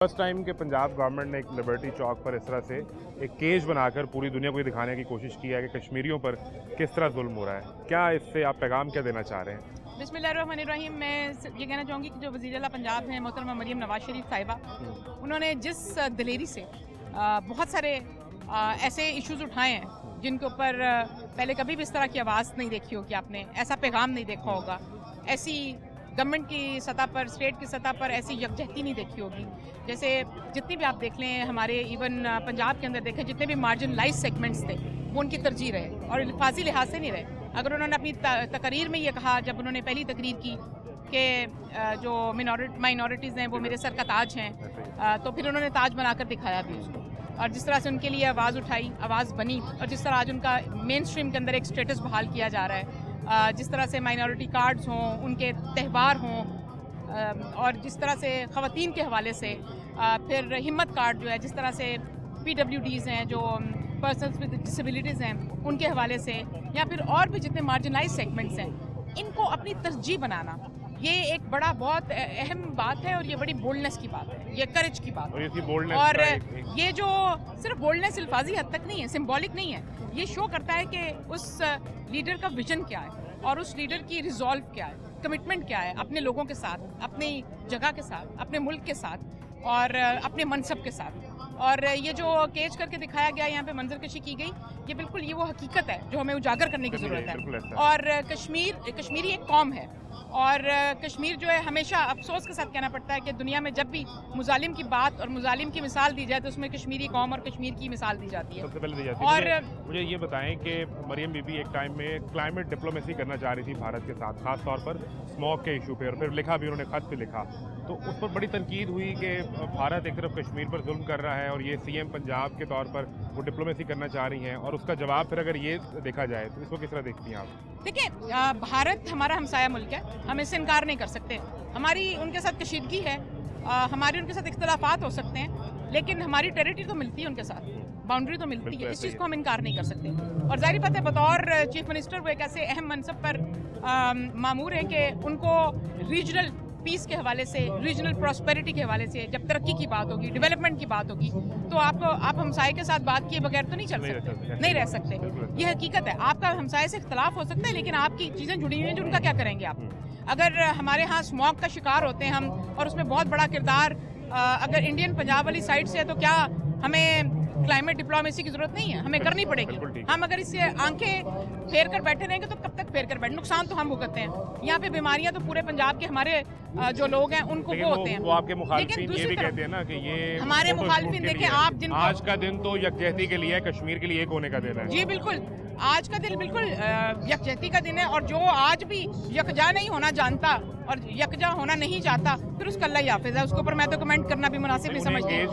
First time कि Punjab government ने एक लिबर्टी चौक पर इस तरह से एक केज बनाकर पूरी दुनिया को ये दिखाने की कोशिश की है कि कश्मीरियों पर किस तरह जुल्म हो रहा है। क्या इससे आप पैगाम क्या देना चाह रहे हैं? बिस्मिल्लाहिर्रहमानिर्रहीम। मैं ये कहना चाहूँगी कि जो वज़ीर आला पंजाब हैं मोहतरमा मरियम नवाज शरीफ साहिबा, उन्होंने जिस दिलेरी से बहुत सारे ऐसे इश्यूज़ उठाए हैं जिनके ऊपर पहले कभी भी इस तरह की आवाज़ नहीं देखी होगी, आपने ऐसा पैगाम नहीं देखा होगा, ऐसी गवर्नमेंट की सतह पर, स्टेट की सतह पर ऐसी यकजहती नहीं देखी होगी। जैसे जितनी भी आप देख लें, हमारे इवन पंजाब के अंदर देखें, जितने भी मार्जिनलाइज सेगमेंट्स थे वो उनकी तरजीह रहे और लिफाजी लिहाज से नहीं रहे। अगर उन्होंने अपनी तकरीर में ये कहा, जब उन्होंने पहली तकरीर की कि जो माइनॉरिटीज़ हैं वो मेरे सर का ताज हैं, तो फिर उन्होंने ताज बनाकर दिखाया भी उसको। और जिस तरह से उनके लिए आवाज़ उठाई, आवाज़ बनी, और जिस तरह आज उनका मेन स्ट्रीम के अंदर एक स्टेटस बहाल किया जा रहा है, जिस तरह से माइनॉरिटी कार्ड्स हों, उनके त्यौहार हों, और जिस तरह से ख़वातीन के हवाले से फिर हिम्मत कार्ड जो है, जिस तरह से PWDs हैं, जो पर्सनस विद डिसेबिलिटीज़ हैं, उनके हवाले से, या फिर और भी जितने मार्जिनलाइज सेगमेंट्स हैं, इनको अपनी तरजीह बनाना, ये एक बड़ा बहुत अहम बात है और ये बड़ी बोल्डनेस की बात है, ये करेज की बात है। और ये जो सिर्फ बोल्डनेस अल्फाजी हद तक नहीं है, सिंबॉलिक नहीं है, ये शो करता है कि उस लीडर का विजन क्या है और उस लीडर की रिजॉल्व क्या है, कमिटमेंट क्या है अपने लोगों के साथ, अपनी जगह के साथ, अपने मुल्क के साथ और अपने मनसब के साथ। और ये जो केज करके दिखाया गया, यहाँ पे मंजरकशी की गई, ये बिल्कुल ये वो हकीकत है जो हमें उजागर करने की ज़रूरत है। और कश्मीरी एक कौम है, और कश्मीर जो है, हमेशा अफसोस के साथ कहना पड़ता है कि दुनिया में जब भी मुजालिम की बात और मुजालिम की मिसाल दी जाए तो उसमें कश्मीरी कौम और कश्मीर की मिसाल दी जाती है। सबसे पहले दी जाती है। और मुझे ये बताएं कि मरियम बीबी एक टाइम में क्लाइमेट डिप्लोमेसी करना चाह रही थी भारत के साथ, खास तौर पर स्मॉग के इशू पे, और फिर लिखा भी उन्होंने, खत पे लिखा, तो उस पर बड़ी तनकीद हुई कि भारत एक तरफ कश्मीर पर जुल्म कर रहा है और ये CM पंजाब के तौर पर वो डिप्लोमेसी करना चाह रही हैं, और उसका जवाब फिर अगर ये देखा जाए तो इसको किस तरह देखती हैं आप? देखिए, भारत हमारा हमसाया मुल्क है, हम इससे इनकार नहीं कर सकते। हमारी उनके साथ कशीदगी है, हमारे उनके साथ इख्तलाफात हो सकते हैं, लेकिन हमारी टेरिटरी तो मिलती है उनके साथ, बाउंड्री तो मिलती है, इस चीज़ को हम इनकार नहीं कर सकते। और ज़ाहिर बात है, बतौर चीफ मिनिस्टर वो एक ऐसे अहम मनसब पर मामूर हैं कि उनको रीजनल पीस के हवाले से, रीजनल प्रॉस्पेरिटी के हवाले से, जब तरक्की की बात होगी, डेवलपमेंट की बात होगी, तो आप हमसाये के साथ बात किए बगैर तो नहीं चल सकते, नहीं रह सकते। ये हकीकत है। आपका हमसाये से इख्तलाफ हो सकता है, लेकिन आपकी चीज़ें जुड़ी हुई हैं, जो उनका क्या करेंगे आप? अगर हमारे यहाँ स्मॉग का शिकार होते हैं हम, और उसमें बहुत बड़ा किरदार अगर इंडियन पंजाब वाली साइड से है, तो क्या हमें क्लाइमेट डिप्लोमेसी की जरूरत नहीं है? हमें करनी पड़ेगी। हम अगर इससे आंखें फेर कर बैठे रहेंगे तो कब तक फेर कर बैठे? नुकसान तो हम भुगतते हैं। यहाँ पे बीमारियां तो पूरे पंजाब के हमारे जो लोग हैं उनको वो होते हैं। वो आपके मुखालिफिन ये भी कहते हैं ना कि ये हमारे मुखालिफिन, देखिए आप जिन आज का दिन तो यकजहती के लिए, कश्मीर के लिए एक होने का दिन है। जी बिल्कुल, आज का दिन बिल्कुल यकजहती का दिन है, और जो आज भी यकजा नहीं होना जानता और यकजा होना नहीं चाहता, फिर उसका अल्लाह ही हाफिज है, उसके ऊपर मैं तो कमेंट करना भी मुनासिब नहीं समझती।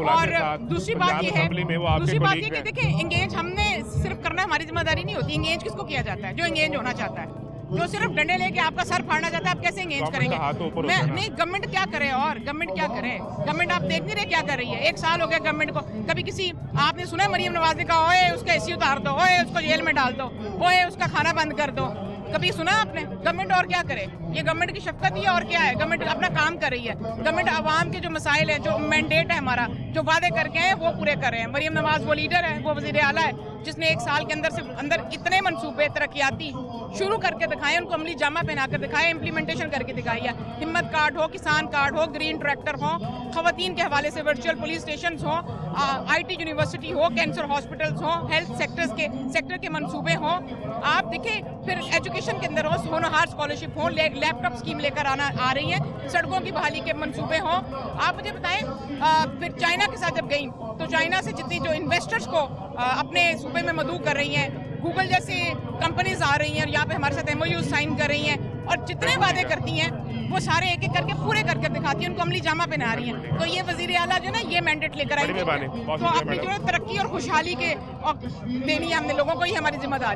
और दूसरी बात ये है कि देखिए, इंगेज हमने सिर्फ करना हमारी जिम्मेदारी नहीं होती। इंगेज किसको किया जाता है? जो इंगेज होना चाहता है, जो सिर्फ डंडे लेके आपका सर फाड़ना चाहता है, आप कैसे इंगेज करेंगे? नहीं, गवर्नमेंट क्या करे, और गवर्नमेंट क्या करे? गवर्नमेंट आप देख नहीं रहे क्या कर रही है? 1 साल हो गया गवर्नमेंट को। कभी किसी आपने सुना मरियम नवाज ने कहा, ओए उसका AC उतार दो, ओए उसको जेल में डाल दो, ओए उसका खाना बंद कर दो? कभी सुना आपने? गवर्नमेंट और क्या करे? ये गवर्नमेंट की शफकत ही है, और क्या है? गवर्नमेंट अपना काम कर रही है। गवर्नमेंट आवाम के जो मसाइल हैं, जो मैंडेट है हमारा, जो वादे करके हैं, वो पूरे कर रहे हैं। मरियम नवाज वो लीडर है, वो वज़ीर आला है जिसने 1 साल के अंदर इतने मनसूबे तरक्याती शुरू करके दिखाए, उनको अमली जामा पहना कर दिखाए, इम्प्लीमेंटेशन करके दिखाई है। हिम्मत कार्ड हो, किसान कार्ड हो, ग्रीन ट्रैक्टर हो, खवातीन के हवाले से वर्चुअल पुलिस स्टेशन हो, IT यूनिवर्सिटी हो, कैंसर हॉस्पिटल्स हो, हेल्थ सेक्टर के मनसूबे हों। आप देखिए, फिर एजुकेशन के अंदर हो, होनहार स्कॉलरशिप हो, लैपटॉप स्कीम लेकर आ रही है, सड़कों की बहाली के मनसूबे हों। आप मुझे बताएं, फिर चाइना के साथ जब गई तो चाइना से जितनी जो इन्वेस्टर्स को अपने सूबे में मदऊ कर रही हैं, गूगल जैसी कंपनीज आ रही हैं, यहाँ पे हमारे साथ MOU साइन कर रही हैं, और जितने वादे करती हैं वो सारे एक एक करके पूरे करके दिखाती हैं, उनको अमली जामा पहना रही हैं। तो ये वज़ीर आला जो ना, ये मैंडेट लेकर आई, तो अपनी जो तरक्की और खुशहाली के देनी है हमने लोगों को, ही हमारी जिम्मेदारी।